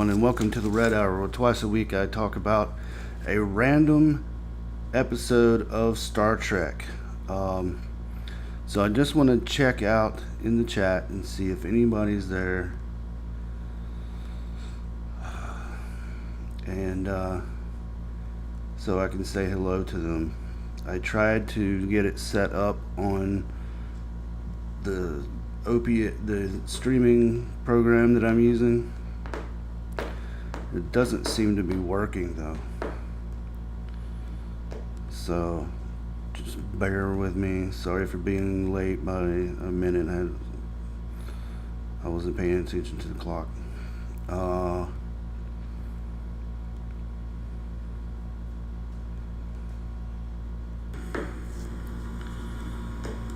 everyone, and welcome to the Red Hour, where twice a week I talk about a random episode of Star Trek. So I just want to check out in the chat and see if anybody's there. And so I can say hello to them. I tried to get it set up on the streaming program that I'm using. It doesn't seem to be working though. So just bear with me. Sorry for being late by a minute. I wasn't paying attention to the clock.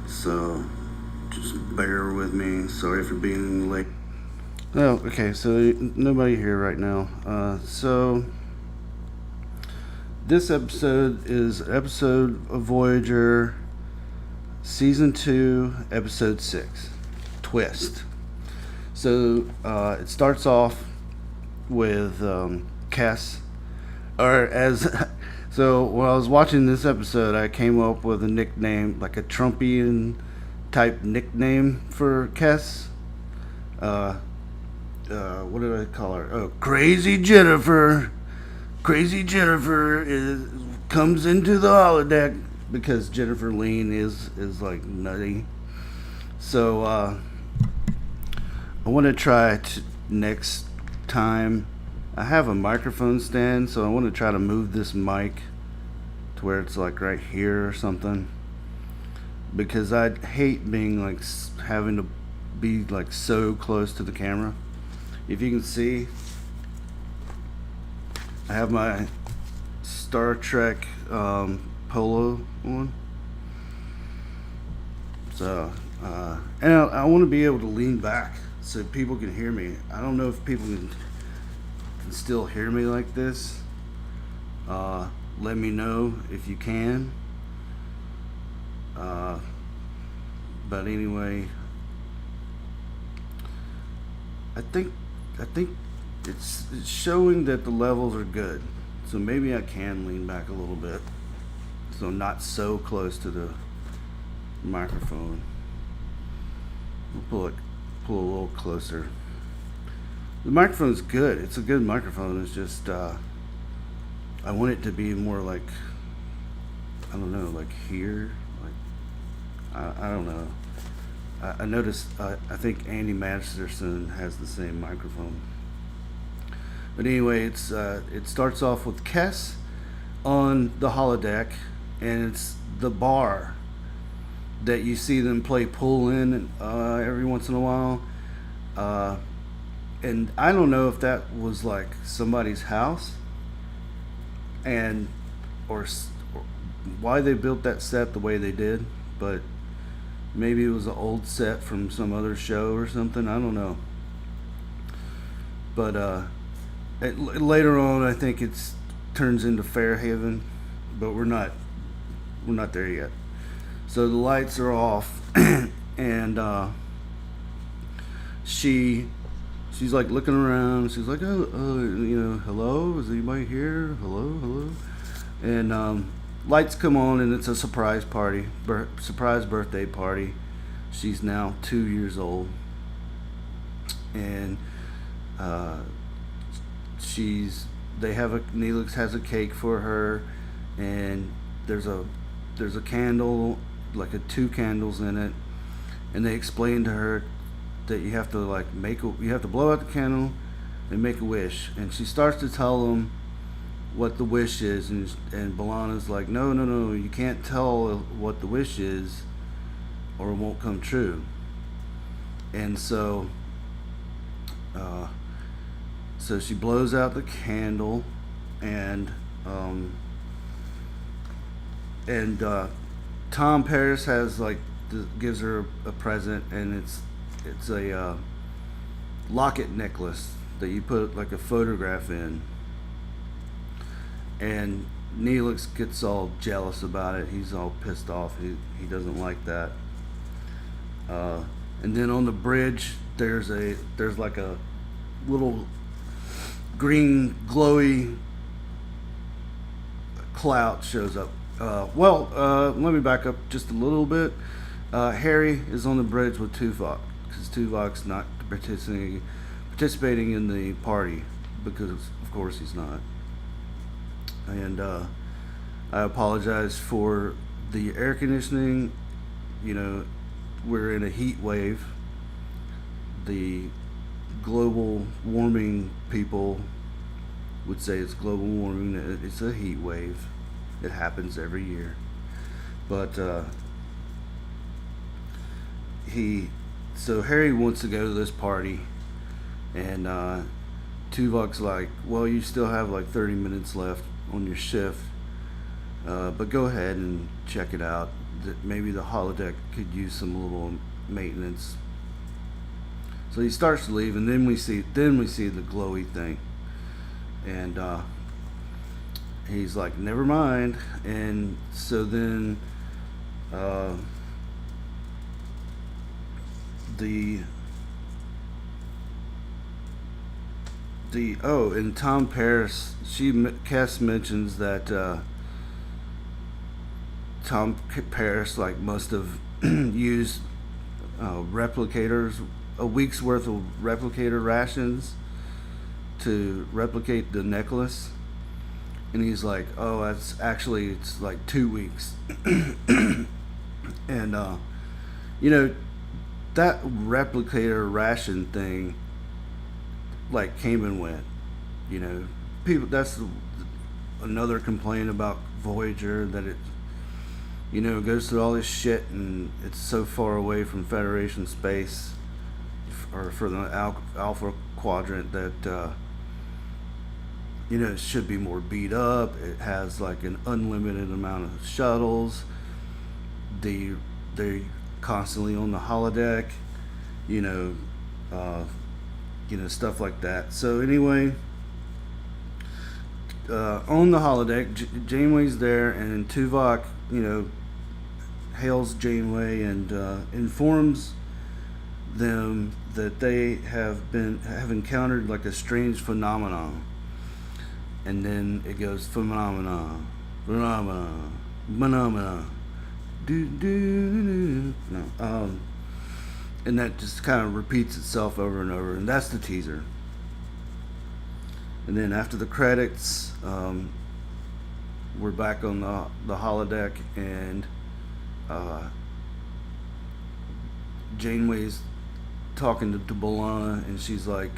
So just bear with me. Sorry for being late. Oh, okay. So nobody here right now. So this episode is episode of Voyager, season 2, episode 6, Twist. So it starts off with Cass, or as so when I was watching this episode, I came up with a nickname, like a Trumpian type nickname for Cass. What did I call her? Oh, Crazy Jennifer. Crazy Jennifer comes into the holodeck because Jennifer Lean is like nutty. So I want to try next time. I have a microphone stand, so I want to try to move this mic to where it's like right here or something, because I hate being like having to be like so close to the camera. If you can see, I have my Star Trek polo on. So and I want to be able to lean back so people can hear me. I don't know if people can still hear me like this. Let me know if you can. But anyway, I think it's showing that the levels are good. So maybe I can lean back a little bit, so not so close to the microphone. We'll pull a little closer. The microphone's good. It's a good microphone. It's just I want it to be more like, I don't know, like here. Like I don't know. I noticed. I think Andy Masterson has the same microphone. But anyway, it starts off with Kes on the holodeck, and it's the bar that you see them play pool in every once in a while. And I don't know if that was like somebody's house, and or why they built that set the way they did, but maybe it was an old set from some other show or something. I don't know. But later on, I think it turns into Fairhaven, but we're not there yet. So the lights are off, and she's like looking around. She's like, hello, is anybody here? Hello. And lights come on, and it's a surprise party, surprise birthday party. She's now 2 years old, and Neelix has a cake for her, and there's a candle, like two candles in it, and they explain to her that you have to blow out the candle and make a wish, and she starts to tell them what the wish is, and B'Elanna's like, no, you can't tell what the wish is or it won't come true. And so she blows out the candle, and Tom Paris gives her a present, and it's a locket necklace that you put like a photograph in. And Neelix gets all jealous about it. He's all pissed off. He doesn't like that. And then on the bridge, there's like a little green glowy cloud shows up. Let me back up just a little bit. Harry is on the bridge with Tuvok because Tuvok's not participating in the party because, of course, he's not. And I apologize for the air conditioning. You know, we're in a heat wave. The global warming people would say it's global warming. It's a heat wave. It happens every year. But so Harry wants to go to this party, and Tuvok's like, well, you still have like 30 minutes left on your shift, but go ahead and check it out. That maybe the holodeck could use some little maintenance. So he starts to leave, and then we see the glowy thing, and he's like, never mind. And so then and Tom Paris, Cass mentions that Tom Paris like must have used replicators, a week's worth of replicator rations to replicate the necklace. And he's like, oh, it's like 2 weeks. And you know, that replicator ration thing like came and went. You know, people, that's another complaint about Voyager, that it, you know, goes through all this shit and it's so far away from Federation space, or for the Alpha Quadrant, that you know, it should be more beat up. It has like an unlimited amount of shuttles. They're constantly on the holodeck, you know, stuff like that. So anyway, on the holodeck, Janeway's there, and Tuvok, you know, hails Janeway and informs them that they have encountered like a strange phenomenon. And then it goes phenomena, no, and that just kind of repeats itself over and over, and that's the teaser. And then after the credits, we're back on the holodeck, and Janeway's talking to B'Elanna, and she's like,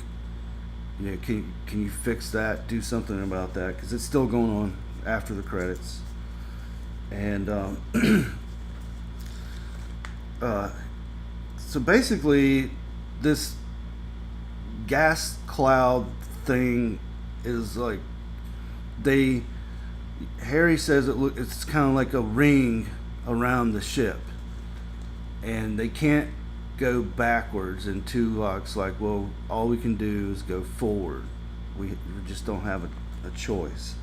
you know, can you fix that? Do something about that, because it's still going on after the credits. And so basically, this gas cloud thing is like, Harry says it's kind of like a ring around the ship, and they can't go backwards. And Tuvok's like, well, all we can do is go forward. We just don't have a choice.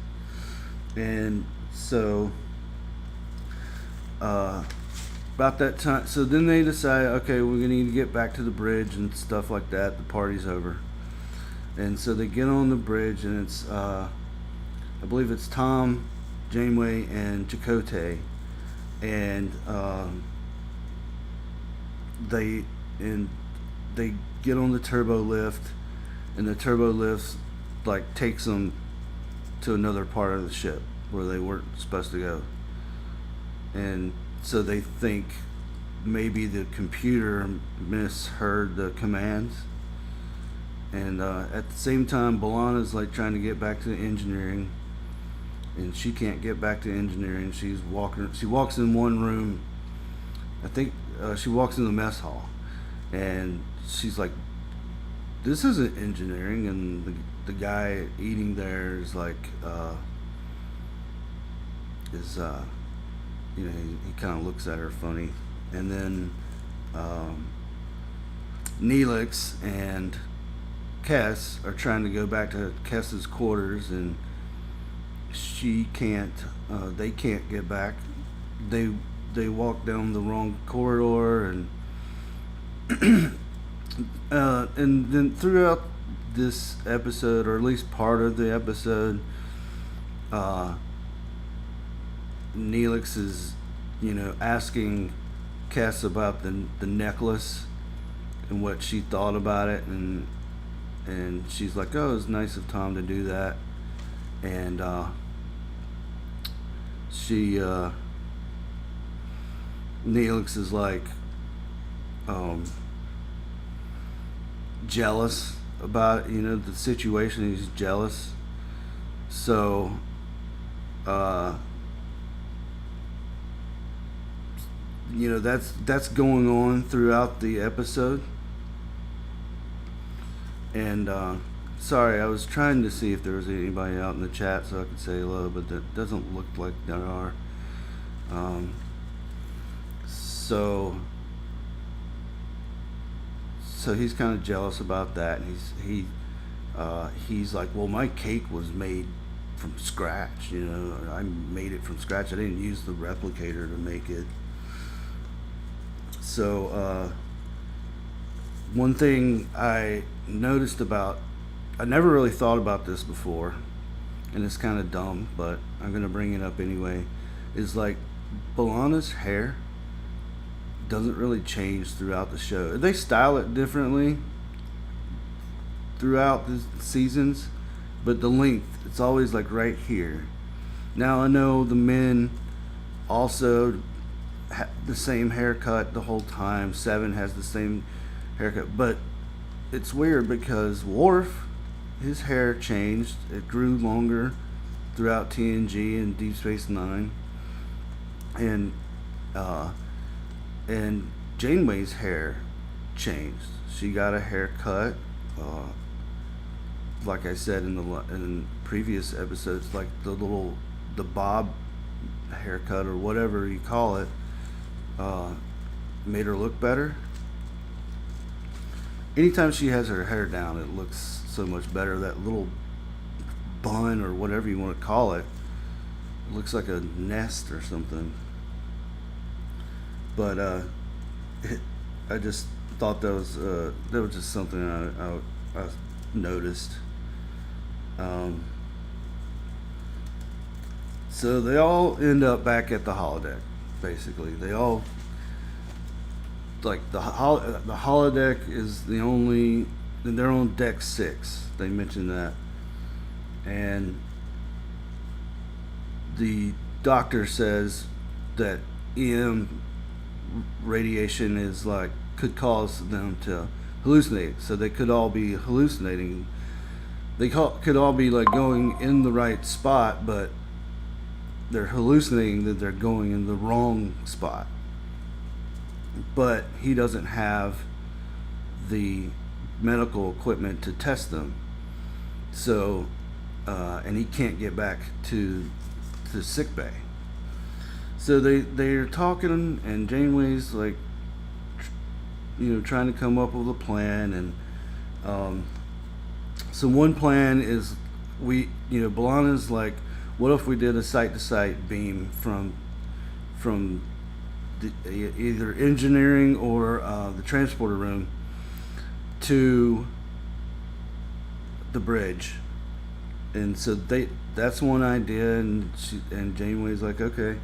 And so about that time, so then they decide, okay, we're gonna need to get back to the bridge and stuff like that. The party's over. And so they get on the bridge, and it's I believe it's Tom, Janeway, and Chakotay, and they get on the turbo lift, and the turbo lift like takes them to another part of the ship where they weren't supposed to go. And so they think maybe the computer misheard the commands. And at the same time, B'Elanna's like trying to get back to the engineering, and she can't get back to engineering. She walks in one room. I think she walks in the mess hall, and she's like, this isn't engineering. And the guy eating there is like, you know, he kind of looks at her funny. And then Neelix and Kes are trying to go back to Kes's quarters, and she can't. They can't get back. They walk down the wrong corridor, and and then throughout this episode, or at least part of the episode, Neelix is, asking Cass about the necklace and what she thought about it, and she's like, "Oh, it's nice of Tom to do that," and Neelix is like jealous about it, the situation. He's jealous, so that's going on throughout the episode. And sorry, I was trying to see if there was anybody out in the chat so I could say hello, but that doesn't look like there are. So he's kind of jealous about that, and he's like, well, my cake was made from scratch. I made it from scratch. I didn't use the replicator to make it. So one thing I noticed I never really thought about this before, and it's kind of dumb, but I'm gonna bring it up anyway, is like B'Elanna's hair doesn't really change throughout the show. They style it differently throughout the seasons, but the length, it's always like right here. Now I know the men also have the same haircut the whole time. Seven has the same haircut, but it's weird because Worf, his hair changed. It grew longer throughout TNG and Deep Space Nine, and Janeway's hair changed. She got a haircut, like I said in previous episodes, like the bob haircut or whatever you call it, made her look better. Anytime she has her hair down, it looks so much better. That little bun or whatever you want to call it, looks like a nest or something. But I just thought that was just something I noticed. So they all end up back at the holodeck. Basically, they all, like, the holodeck is the only, they're on deck 6. They mentioned that, and the doctor says that EM radiation is like, could cause them to hallucinate. So they could all be hallucinating. They could all be like going in the right spot, but they're hallucinating that they're going in the wrong spot. But he doesn't have the medical equipment to test them. So, and he can't get back to sick bay. So they're talking, and Janeway's like, trying to come up with a plan, and so one plan is B'Elanna's like, what if we did a site-to-site beam from either engineering or the transporter room to the bridge? And so that's one idea, and Janeway's like, okay.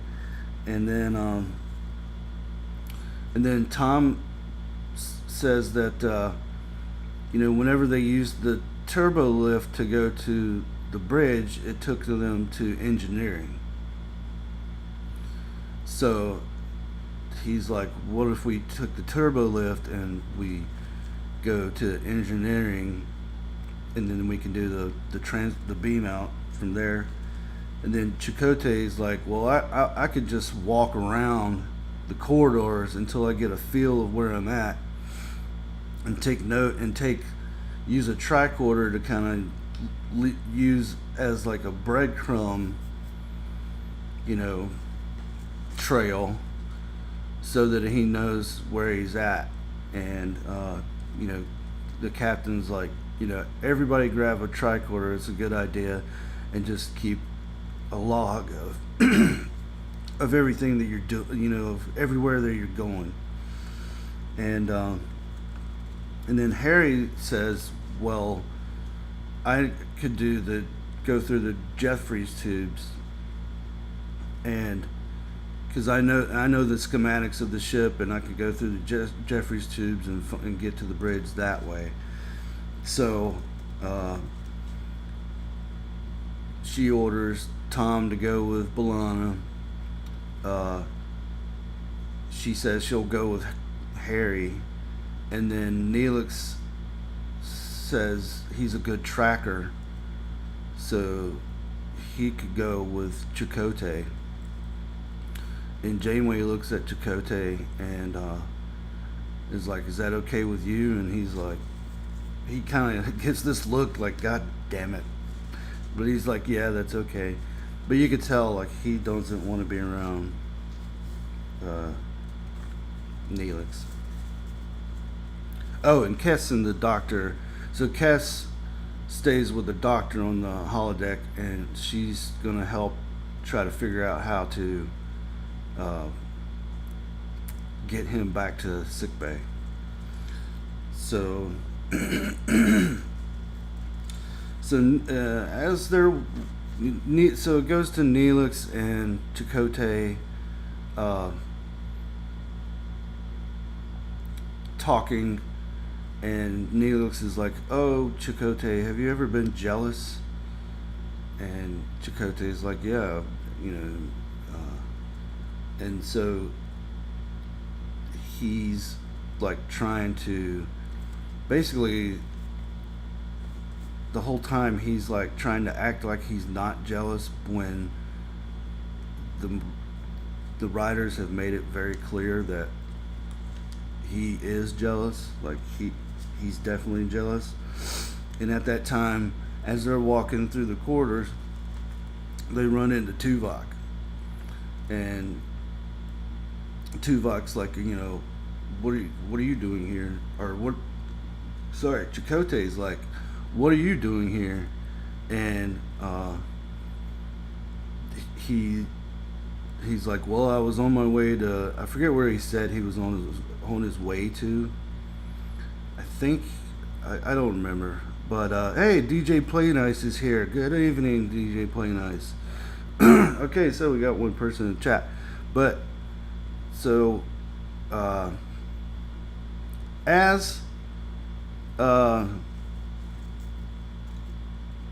And then Tom says that whenever they used the turbo lift to go to the bridge, it took them to engineering. So he's like, what if we took the turbo lift and we go to engineering, and then we can do the beam out from there. And then Chakotay's like, well, I could just walk around the corridors until I get a feel of where I'm at, and take note, and use a tricorder to kind of use as like a breadcrumb, trail, so that he knows where he's at. And the captain's like, everybody grab a tricorder, it's a good idea, and just keep a log of of everything that you're doing, of everywhere that you're going. And then Harry says, well, I could go through the Jeffries tubes, and because I know the schematics of the ship, and I could go through the Jeffries tubes and get to the bridge that way. So she orders Tom to go with B'Elanna. She says she'll go with Harry, and then Neelix says he's a good tracker, so he could go with Chakotay. And Janeway looks at Chakotay and is like, "Is that okay with you?" And he's like, he kind of gets this look like, "God damn it!" But he's like, "Yeah, that's okay." But you could tell like he doesn't want to be around Neelix. Oh, and Kes and the doctor. So Kes stays with the doctor on the holodeck, and she's gonna help try to figure out how to get him back to sickbay. So, as they're so it goes to Neelix and Chakotay talking, and Neelix is like, "Oh, Chakotay, have you ever been jealous?" And Chakotay is like, "Yeah, you know." And so he's like trying to, basically, the whole time he's like trying to act like he's not jealous when the writers have made it very clear that he is jealous. Like he's definitely jealous. And at that time, as they're walking through the corridors, they run into Tuvok, and Tuvok's like, what are you doing here? Or what? Sorry, Chakotay's like, "What are you doing here?" And he's like, "Well, I was on my way to," I forget where he said he was on his way to. I think I don't remember. But hey, DJ Play Nice is here. Good evening, DJ Play Nice. Okay, so we got one person in the chat. But so as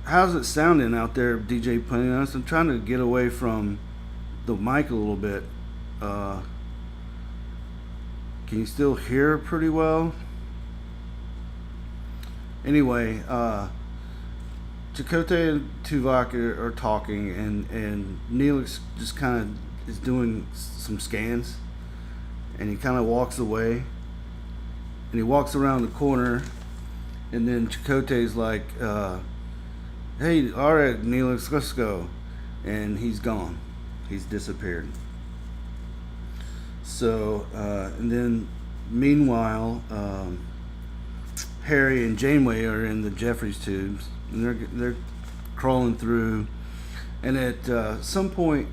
how's it sounding out there, DJ Play Nice? I'm trying to get away from the mic a little bit. Can you still hear pretty well? Anyway, Chakotay and Tuvok are talking, and Neelix just kind of is doing some scans, and he kind of walks away, and he walks around the corner, and then Chakotay's like, "Hey, all right, Neelix, let's go," and he's gone. He's disappeared. So, and then meanwhile, Harry and Janeway are in the Jeffries tubes, and they're crawling through. And at some point,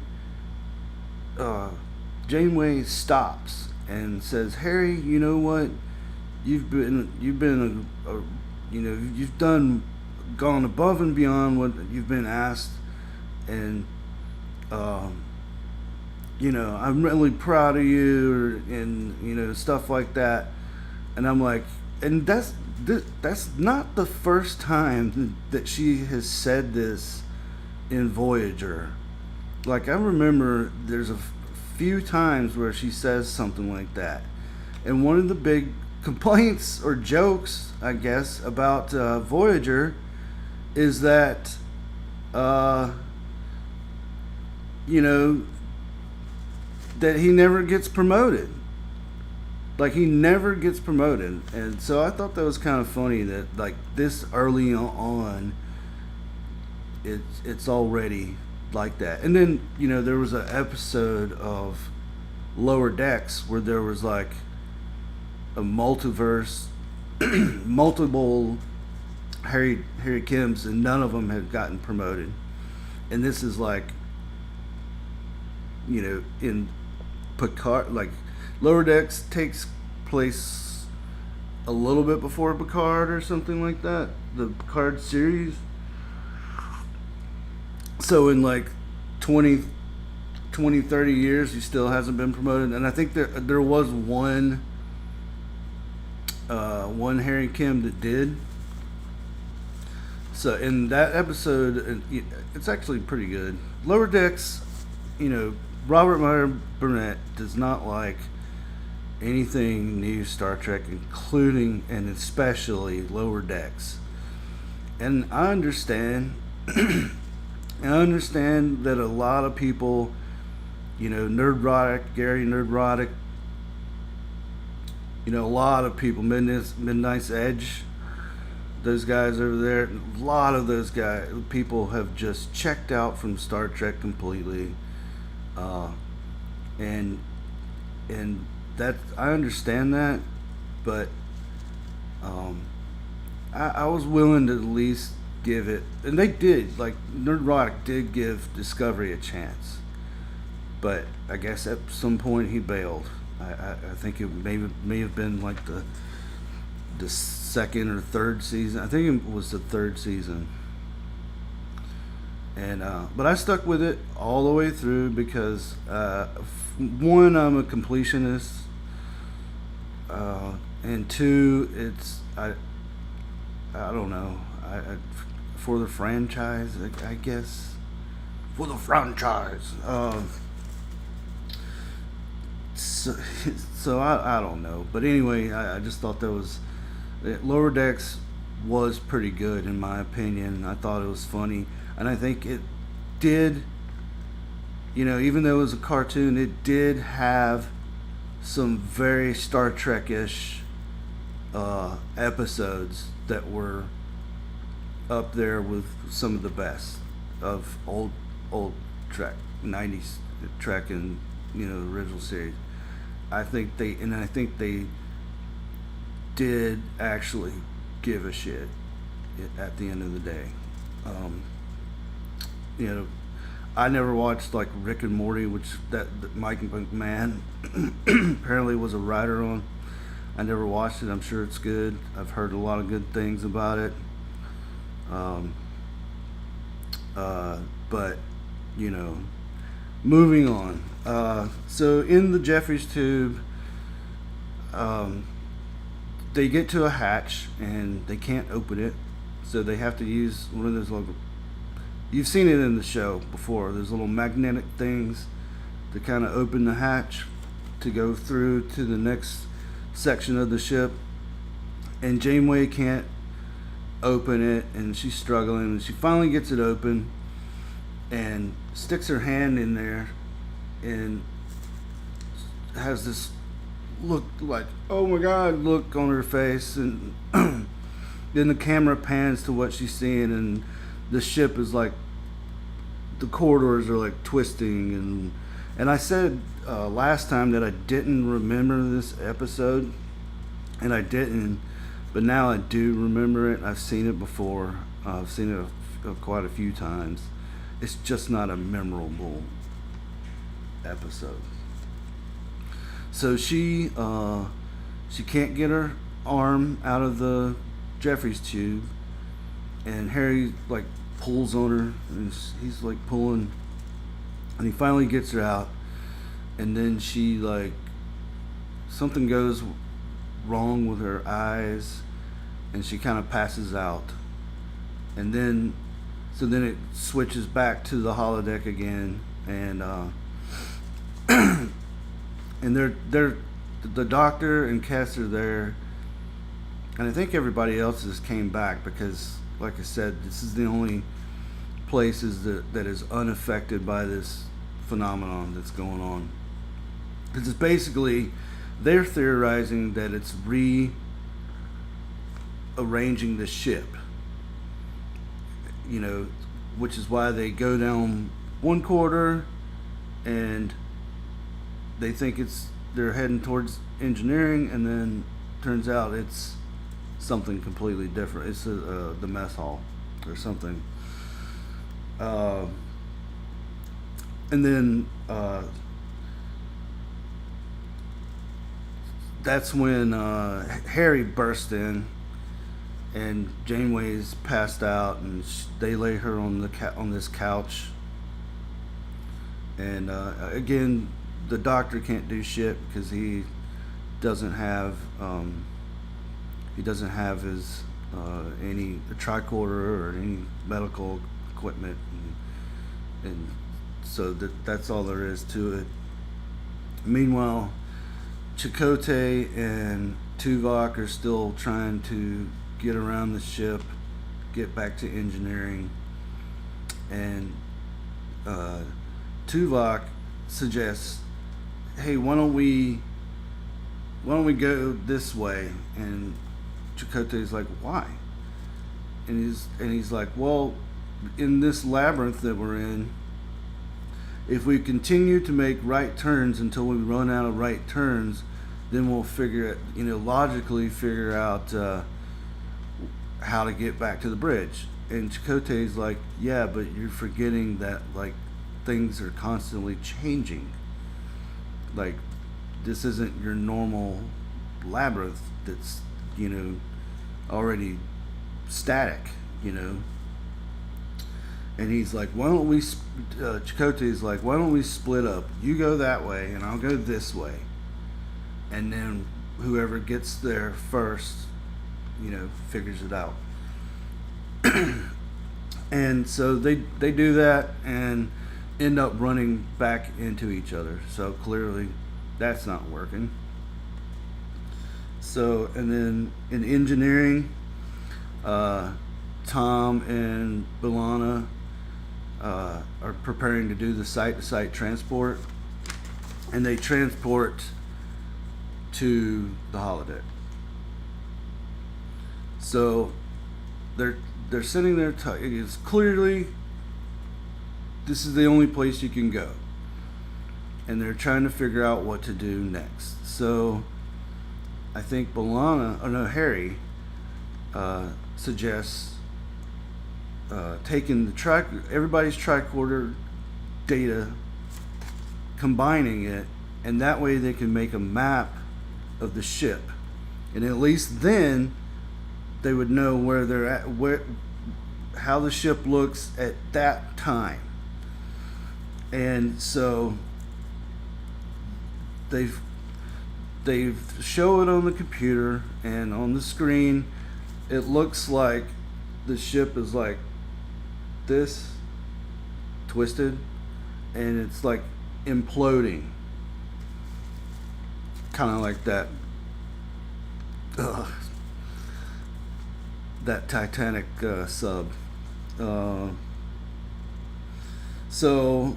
Janeway stops and says, "Harry, you know what? You've been you've gone above and beyond what you've been asked, and I'm really proud of you," and stuff like that. And I'm like, and that's not the first time that she has said this in Voyager. Like, I remember there's a few times where she says something like that. And one of the big complaints or jokes, I guess, about Voyager is that that he never gets promoted. Like, he never gets promoted. And so I thought that was kind of funny that, like, this early on, it's already like that. And then, there was an episode of Lower Decks where there was, like, a multiverse, multiple Harry Kims, and none of them had gotten promoted. And this is like, in Picard, like, Lower Decks takes place a little bit before Picard or something like that, the Picard series. So in like 20, 20, 30 years, he still hasn't been promoted. And I think there was one Harry Kim that did. So in that episode, it's actually pretty good. Lower Decks, you know, Robert Meyer Burnett does not like anything new Star Trek, including and especially Lower Decks. And I understand. I understand that a lot of people, you know, Nerdrotic, Gary Nerdrotic, you know, a lot of people, Midnight's Edge, those guys over there, a lot of those people have just checked out from Star Trek completely, uh, and that I understand that, but I was willing to at least give it, and they did. Like Nerdrotic did give Discovery a chance, but I guess at some point he bailed. I think it may have been like the second or third season. I think it was the third season. And but I stuck with it all the way through because one, I'm a completionist, and two, I don't know, for the franchise, I guess, for the franchise. So, so I don't know, but anyway, I just thought Lower Decks was pretty good in my opinion. I thought it was funny, and I think it did. You know, even though it was a cartoon, it did have some very Star Trek-ish episodes that were up there with some of the best of old Trek, 90s Trek, and you know, the original series. I think they did actually give a shit at the end of the day. You know, I never watched like Rick and Morty, which that Mike McMahon apparently was a writer on. I never watched it. I'm sure it's good. I've heard a lot of good things about it. But you know, moving on. So in the Jeffries tube, they get to a hatch and they can't open it, so they have to use one of those little. You've seen it in the show before. There's little magnetic things to kind of open the hatch to go through to the next section of the ship. And Janeway can't open it, and she's struggling, and she finally gets it open and sticks her hand in there and has this look like, oh my god, look on her face. And then the camera pans to what she's seeing, and the ship is like, the corridors are like twisting. And I said last time that I didn't remember this episode, and I didn't, but now I do remember it. I've seen it before. I've seen it quite a few times. It's just not a memorable episode. So she can't get her arm out of the Jeffries tube, and Harry like pulls on her, and he's like pulling, and he finally gets her out, and then she like, something goes wrong with her eyes, and she kind of passes out. And then it switches back to the holodeck again, and and the doctor and Cass are there, and I think everybody else has came back because, like I said, this is the only places that is unaffected by this phenomenon that's going on. Because it's basically, they're theorizing that it's rearranging the ship, you know, which is why they go down one quarter and they think they're heading towards engineering, and then turns out it's something completely different. It's the mess hall or something. And then that's when Harry burst in, and Janeway's passed out, and they lay her on on this couch. And again, the doctor can't do shit because doesn't have he doesn't have his any tricorder or any medical equipment, and so that's all there is to it. Meanwhile, Chakotay and Tuvok are still trying to get around the ship, get back to engineering, and Tuvok suggests, "Hey, why don't we go this way?" And Chakotay's like, "Why?" And he's like, "Well, in this labyrinth that we're in, if we continue to make right turns until we run out of right turns, then we'll logically figure out how to get back to the bridge." And Chakotay's like, "Yeah, but you're forgetting that like things are constantly changing. Like, this isn't your normal labyrinth that's already static, And he's like, "Why don't we?" Chakotay's like, "Why don't we split up? You go that way, and I'll go this way, and then whoever gets there first, figures it out." And so they do that and end up running back into each other. So clearly, that's not working. So, and then in engineering, Tom and B'Elanna are preparing to do the site-to-site transport, and they transport to the holodeck. So they're sitting there. It's clearly this is the only place you can go, and they're trying to figure out what to do next. So I think Harry suggests taking everybody's tricorder data, combining it, and that way they can make a map of the ship, and at least then they would know where they're at, how the ship looks at that time. And so they show it on the computer, and on the screen it looks like the ship is like this, twisted, and it's like imploding, kind of like that that Titanic sub. So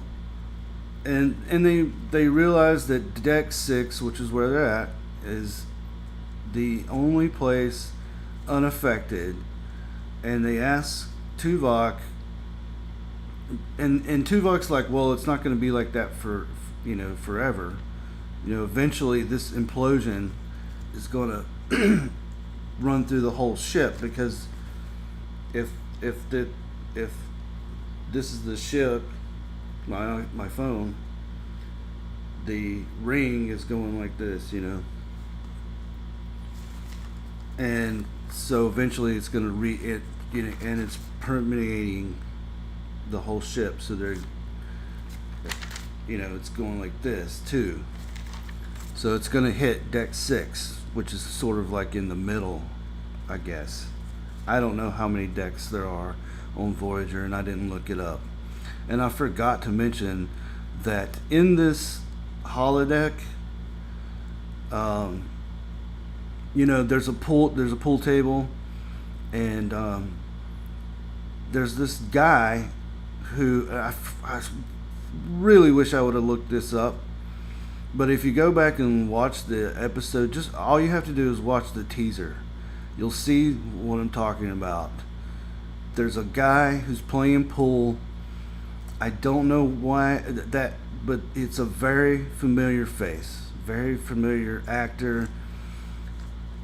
and they realize that deck 6, which is where they're at, is the only place unaffected, and they ask Tuvok, and Tuvok's like, "Well, it's not going to be like that for forever. Eventually this implosion is going to run through the whole ship, because if this is the ship, my phone, the ring is going like this, and so eventually it's going to and it's permeating the whole ship, so they're it's going like this too, so it's going to hit deck 6, which is sort of like in the middle, I guess. I don't know how many decks there are on Voyager, and I didn't look it up. And I forgot to mention that in this holodeck, there's a pool table, and there's this guy who I really wish I would have looked this up. But if you go back and watch the episode, just all you have to do is watch the teaser. You'll see what I'm talking about. There's a guy who's playing pool. I don't know why but it's a very familiar face, very familiar actor.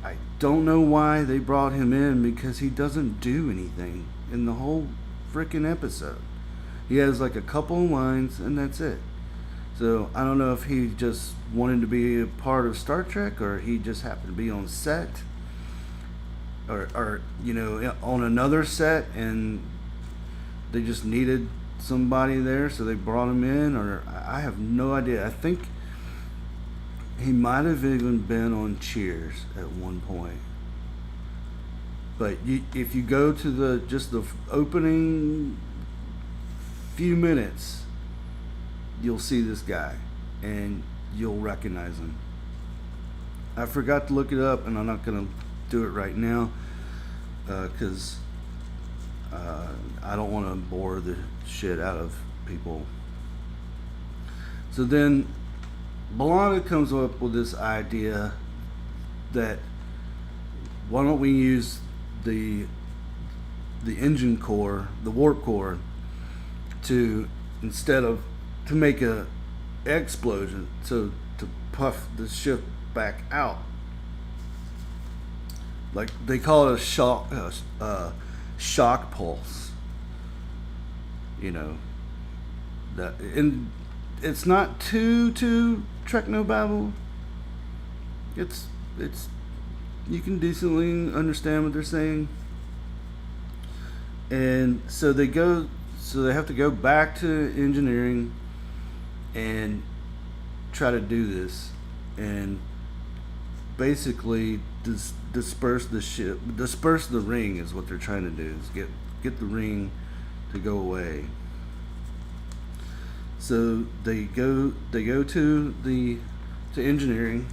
I don't know why they brought him in, because he doesn't do anything in the whole freaking episode. He has like a couple of lines, and that's it. So I don't know if he just wanted to be a part of Star Trek, or he just happened to be on set. or on another set, and they just needed somebody there, so they brought him in. Or I have no idea. I think he might have even been on Cheers at one point. But if you go to the opening few minutes, you'll see this guy, and you'll recognize him. I forgot to look it up, and I'm not gonna do it right now because I don't want to bore the shit out of people. So then B'Elanna comes up with this idea that why don't we use the engine core, the warp core, to make a explosion, so to puff the ship back out. Like they call it a shock pulse. And it's not too technobabble. It's you can decently understand what they're saying. And so they have to go back to engineering and try to do this, and basically disperse the ring is what they're trying to do, is get the ring to go away. So they go to engineering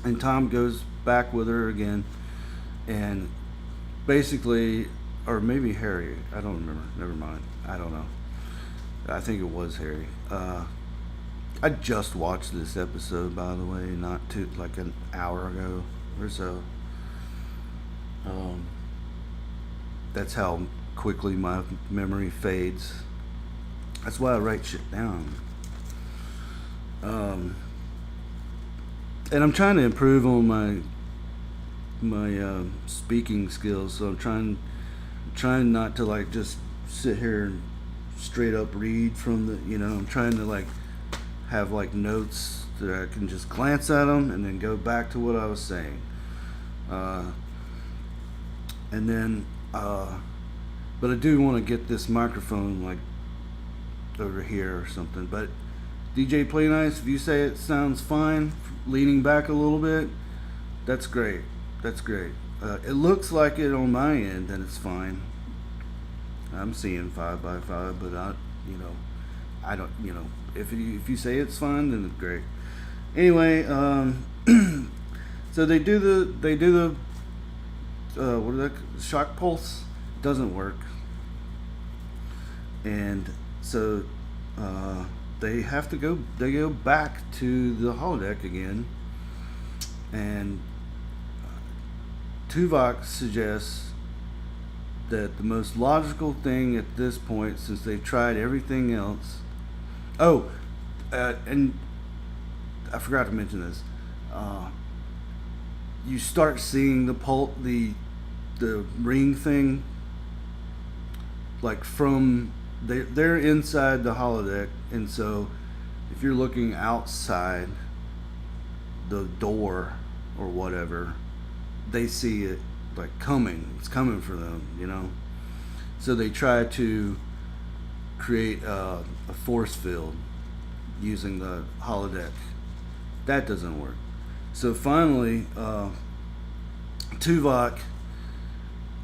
and Tom goes back with her again, and basically, or maybe Harry, I don't remember, never mind, I don't know, I think it was Harry. I just watched this episode, by the way, like an hour ago or so. That's how quickly my memory fades. That's why I write shit down. And I'm trying to improve on my speaking skills, so I'm trying not to like just sit here and straight up read from I'm trying to like have like notes that I can just glance at them and then go back to what I was saying. And then but I do want to get this microphone like over here or something. But DJ Play Nice, if you say it sounds fine, leaning back a little bit, that's great. It looks like it on my end, and it's fine. I'm seeing 5x5, but I don't, if you say it's fine, then it's great. Anyway, so they do the what is that? Shock pulse. It doesn't work, and so they go back to the holodeck again, and Tuvok suggests that the most logical thing at this point, since they've tried everything else. And I forgot to mention this. You start seeing the ring thing, like from they're inside the holodeck, and so if you're looking outside the door or whatever, they see it like coming. It's coming for them, So they try to create a force field using the holodeck. That doesn't work. So finally, Tuvok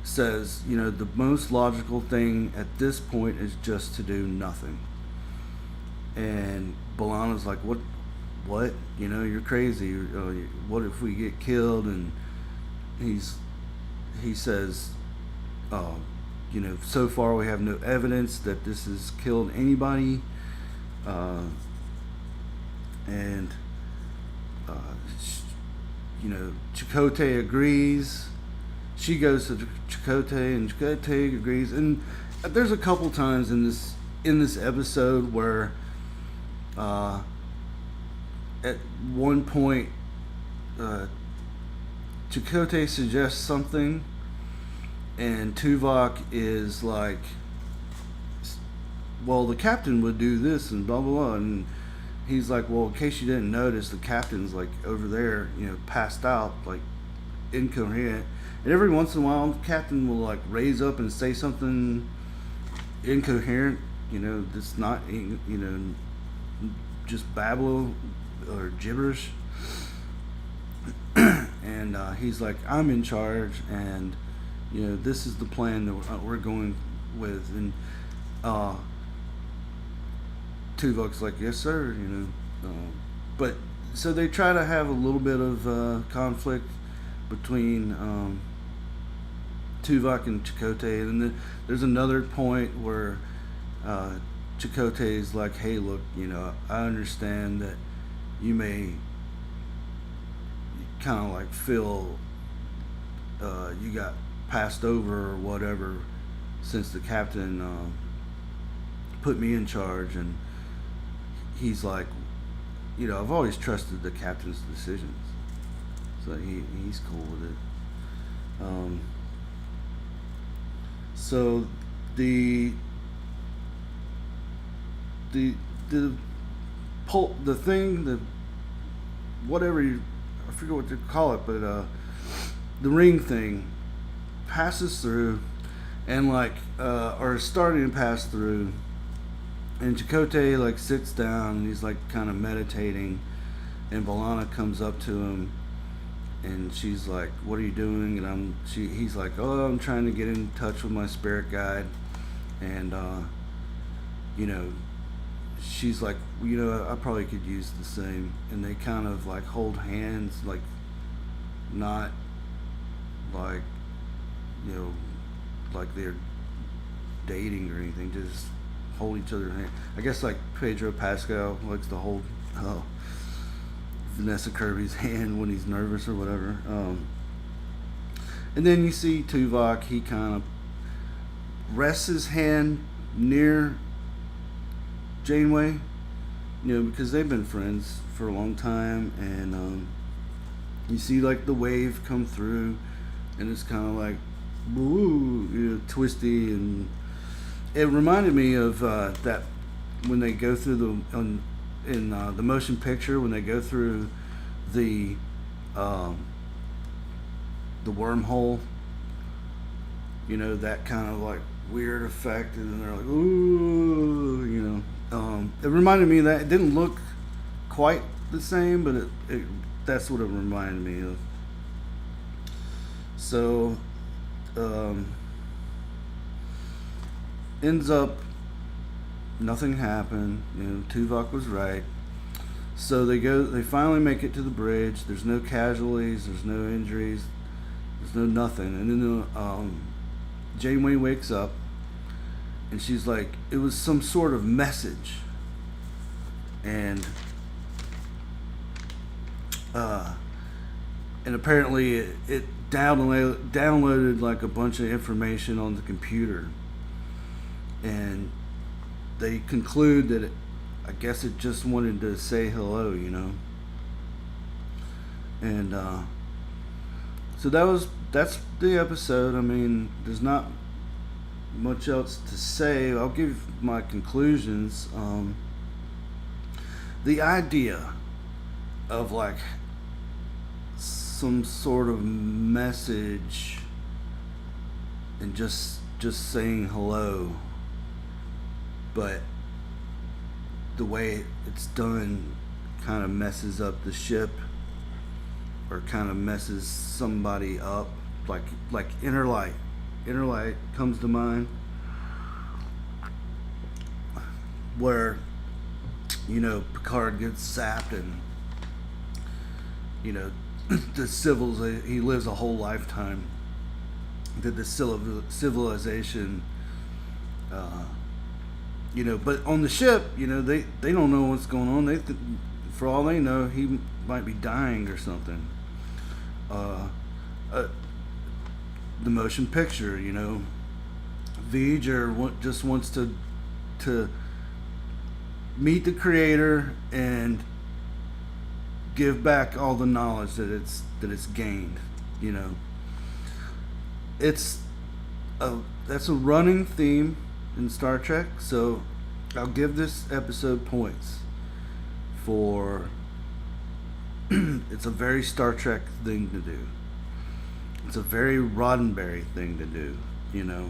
says, the most logical thing at this point is just to do nothing. And B'Elanna's like, what? You're crazy. What if we get killed? And he says, so far we have no evidence that this has killed anybody. And Chakotay agrees. She goes to Chakotay, and Chakotay agrees. And there's a couple times in this episode where at one point Chakotay suggests something, and Tuvok is like, well, the captain would do this and blah blah blah, and he's like, well, in case you didn't notice, the captain's like over there, passed out, like incoherent. And every once in a while, the captain will like raise up and say something incoherent, that's not, just babble or gibberish. And he's like, I'm in charge, and this is the plan that we're going with. And Tuvok's like, yes sir, but so they try to have a little bit of conflict between Tuvok and Chakotay, and then there's another point where Chakotay is like, hey look, I understand that you may kind of like feel you got passed over or whatever since the captain put me in charge. And he's like, I've always trusted the captain's decisions, so he's cool with it. So the thing, the whatever I forget what to call it, but the ring thing passes through, and like or starting to pass through, and Chakotay like sits down and he's like kind of meditating, and B'Elanna comes up to him, and she's like, what are you doing? And he's like, oh, I'm trying to get in touch with my spirit guide. And she's like, I probably could use the same. And they kind of like hold hands, like not like like they're dating or anything, just hold each other's hand. I guess like Pedro Pascal likes to hold Vanessa Kirby's hand when he's nervous or whatever. And then you see Tuvok, he kind of rests his hand near Janeway, because they've been friends for a long time. And you see like the wave come through, and it's kind of like woo, twisty. And it reminded me of that when they go through in the motion picture, when they go through the wormhole, that kind of like weird effect, and then they're like, ooh, it reminded me of that. It didn't look quite the same, but it that's what it reminded me of. So ends up nothing happened. Tuvok was right. So they finally make it to the bridge. There's no casualties, there's no injuries, there's no nothing. And then Janeway wakes up, and she's like, it was some sort of message. And apparently it downloaded like a bunch of information on the computer. And they conclude that I guess it just wanted to say hello, And so that's the episode. I mean, there's not much else to say. I'll give my conclusions. The idea of like some sort of message and just saying hello, but the way it's done kind of messes up the ship, or kind of messes somebody up, like Inner Light comes to mind, where Picard gets zapped, and the civils, he lives a whole lifetime that the civilization but on the ship, they don't know what's going on. For all they know, he might be dying or something. The motion picture, Voyager just wants to meet the creator and give back all the knowledge that it's gained. That's a running theme in Star Trek, so I'll give this episode points for it's a very Star Trek thing to do. It's a very Roddenberry thing to do, you know.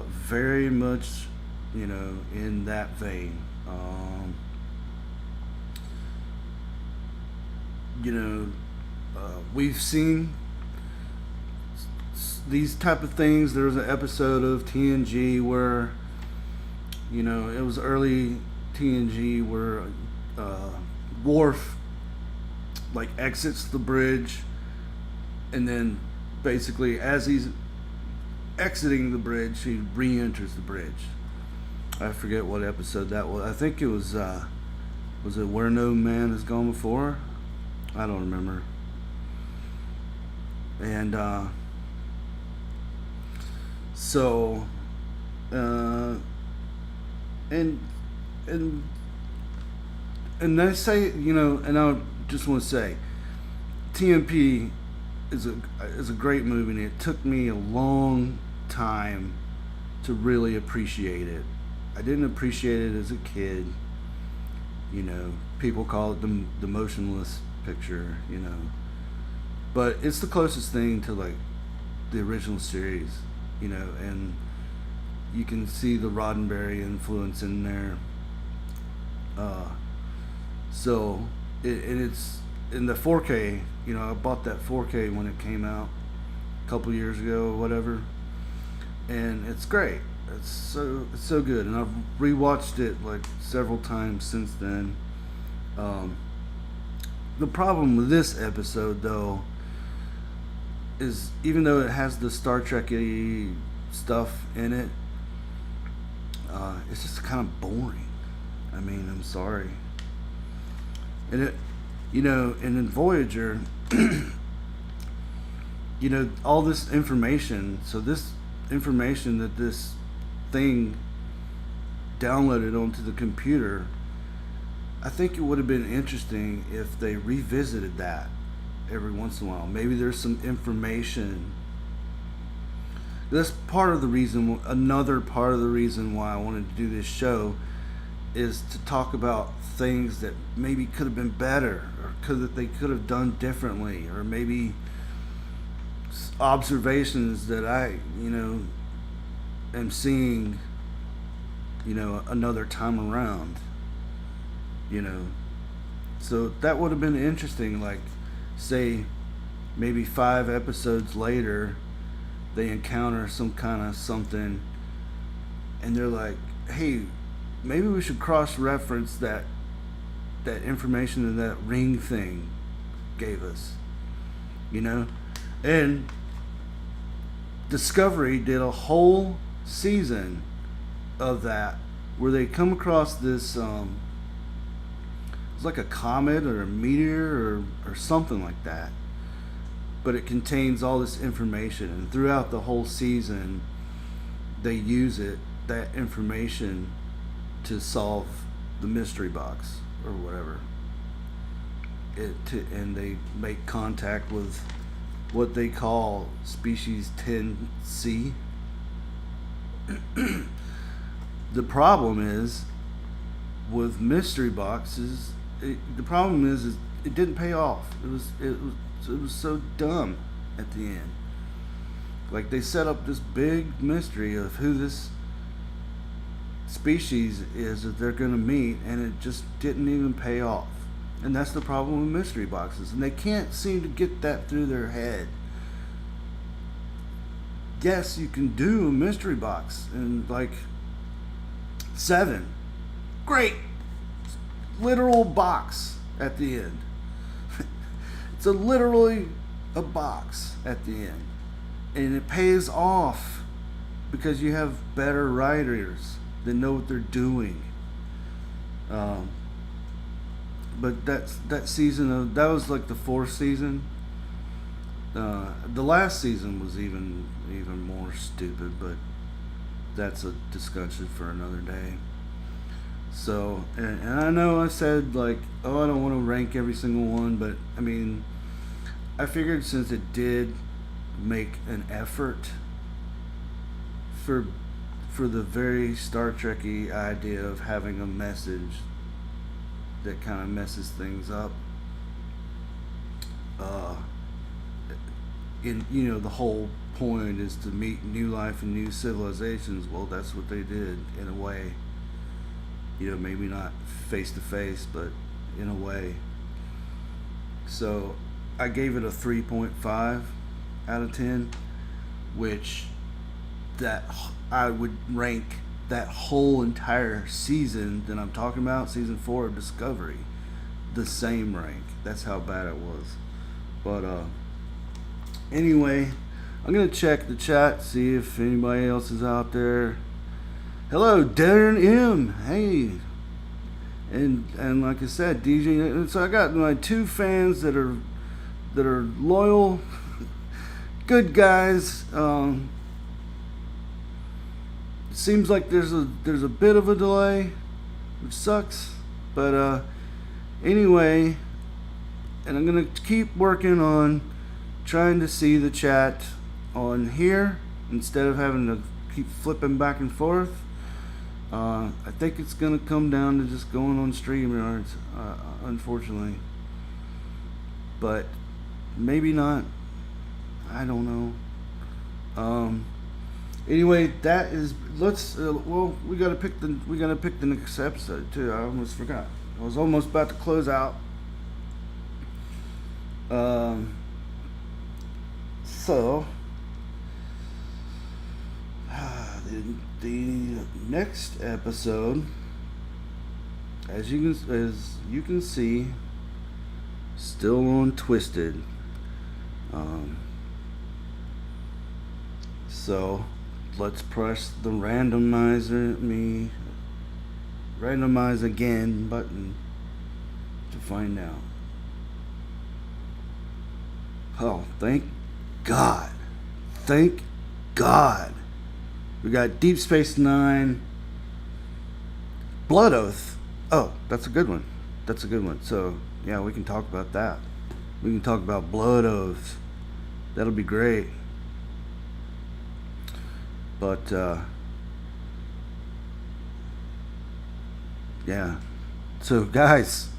Very much, in that vein. You know, we've seen these type of things. There was an episode of TNG where, it was early TNG where Worf like exits the bridge, and then basically as he's exiting the bridge, he re-enters the bridge. I forget what episode that was. I think it was it Where No Man Has Gone Before? I don't remember. And so and and and I say, and I just want to say, TMP is a great movie, and it took me a long time to really appreciate it. I didn't appreciate it as a kid. People call it the motionless picture, but it's the closest thing to like the original series, and you can see the Roddenberry influence in there. So it's in the 4K. I bought that 4K when it came out a couple years ago or whatever, and it's great. It's so good, and I've rewatched it like several times since then. The problem with this episode, though, is even though it has the Star Trek-y stuff in it, it's just kind of boring. I mean, I'm sorry. And and in Voyager, all this information. So this information that this thing downloaded onto the computer, I think it would have been interesting if they revisited that every once in a while. Maybe there's some information. That's part of the reason. Another part of the reason why I wanted to do this show is to talk about things that maybe could have been better, or they could have done differently, or maybe observations that I, am seeing, another time around. So that would have been interesting. Like, say, maybe 5 episodes later, they encounter some kind of something, and they're like, "Hey, maybe we should cross-reference that information that ring thing gave us," And Discovery did a whole season of that, where they come across this. It's like a comet or a meteor or something like that, but it contains all this information, and throughout the whole season, they use that information to solve the mystery box or whatever. And they make contact with what they call species 10C. The problem is with mystery boxes. The problem is it didn't pay off. It was so dumb at the end. Like, they set up this big mystery of who this species is that they're going to meet, and it just didn't even pay off. And that's the problem with mystery boxes, and they can't seem to get that through their head. Yes, you can do a mystery box in like 7. Great. Literal box at the end. It's literally a box at the end, and it pays off because you have better writers that know what they're doing. But that season that was like the 4th season. The last season was even more stupid, but that's a discussion for another day. So, and I know I said, like, I don't want to rank every single one, but I mean, I figured since it did make an effort for the very Star Trek-y idea of having a message that kind of messes things up, the whole point is to meet new life and new civilizations. Well, that's what they did in a way. Maybe not face to face, but in a way. So I gave it a 3.5 out of 10, which that I would rank that whole entire season that I'm talking about, season 4 of Discovery, the same rank. That's how bad it was. But anyway, I'm gonna check the chat, see if anybody else is out there. Hello, Darren M. Hey, and like I said, DJ. So I got my 2 fans that are loyal, good guys. Seems like there's a bit of a delay, which sucks. But anyway, and I'm gonna keep working on trying to see the chat on here instead of having to keep flipping back and forth. I think it's gonna come down to just going on StreamYard, unfortunately, but maybe not. I don't know. Anyway, that is. Let's. We gotta pick the next episode too. I almost forgot. I was almost about to close out. So the next episode, as you can see, still on Twisted. So let's press the randomize again button to find out. Oh, thank God. Thank God. We got Deep Space Nine. Blood Oath. Oh, that's a good one. So, yeah, we can talk about that. We can talk about Blood Oath. That'll be great. But, yeah. So, guys,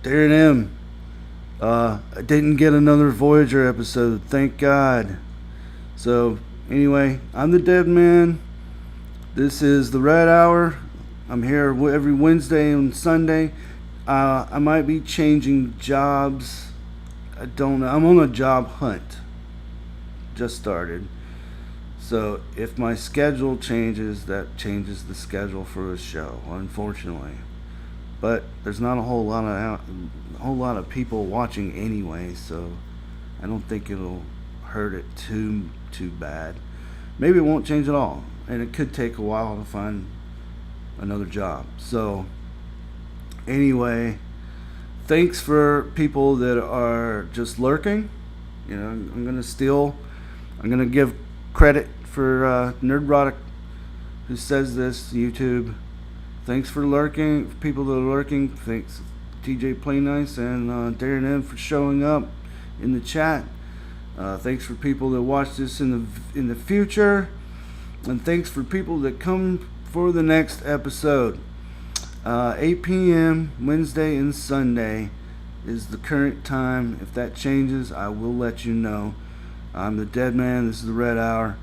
Darren M. I didn't get another Voyager episode, thank God. So, anyway, I'm the Dead Man. This is the Red Hour. I'm here every Wednesday and Sunday. I might be changing jobs. I don't know. I'm on a job hunt. Just started. So, if my schedule changes, that changes the schedule for the show, unfortunately. But there's not a whole lot of people watching anyway, so I don't think it'll hurt it too bad. Maybe it won't change at all, and it could take a while to find another job. So anyway, thanks for people that are just lurking. I'm gonna give credit for Nerdrotic, who says this, YouTube. Thanks for lurking, people that are lurking. Thanks TJ Play Nice and Darren M for showing up in the chat. Thanks for people that watch this in the future, and thanks for people that come for the next episode. 8 p.m. Wednesday and Sunday is the current time. If that changes, I will let you know. I'm the Dead Man. This is the Red Hour.